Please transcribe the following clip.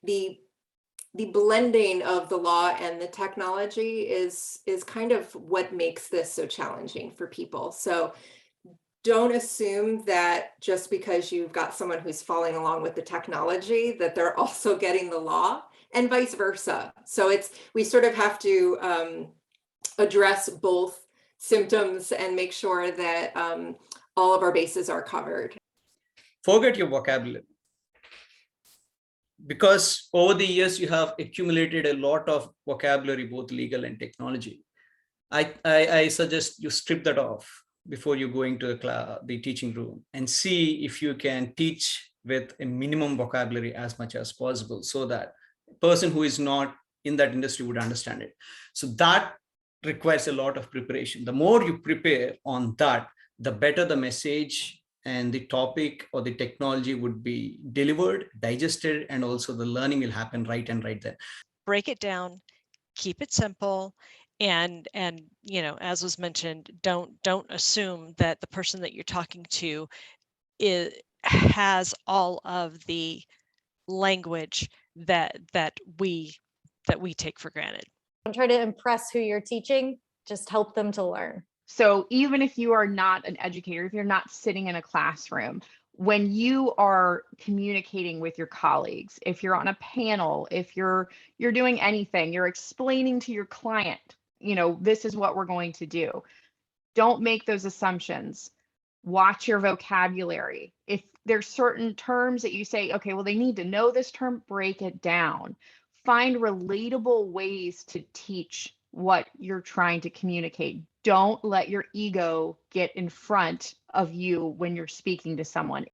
the the blending of the law and the technology is kind of what makes this so challenging for people. So don't assume that just because you've got someone who's following along with the technology that they're also getting the law, and vice versa. So we sort of have to address both symptoms and make sure that all of our bases are covered. Forget your vocabulary, because over the years you have accumulated a lot of vocabulary, both legal and technology. I suggest you strip that off before you go into the teaching room, and see if you can teach with a minimum vocabulary as much as possible, so that a person who is not in that industry would understand it. So that requires a lot of preparation. The more you prepare on that, the better the message and the topic or the technology would be delivered, digested, and also the learning will happen right there. Break it down, keep it simple, and as was mentioned, don't assume that the person that you're talking to has all of the language that we take for granted. Don't try to impress who you're teaching, just help them to learn. So even if you are not an educator, if you're not sitting in a classroom, when you are communicating with your colleagues, if you're on a panel, if you're doing anything, you're explaining to your client, this is what we're going to do. Don't make those assumptions. Watch your vocabulary. If there's certain terms that you say, okay, well, they need to know this term, break it down. Find relatable ways to teach what you're trying to communicate. Don't let your ego get in front of you when you're speaking to someone.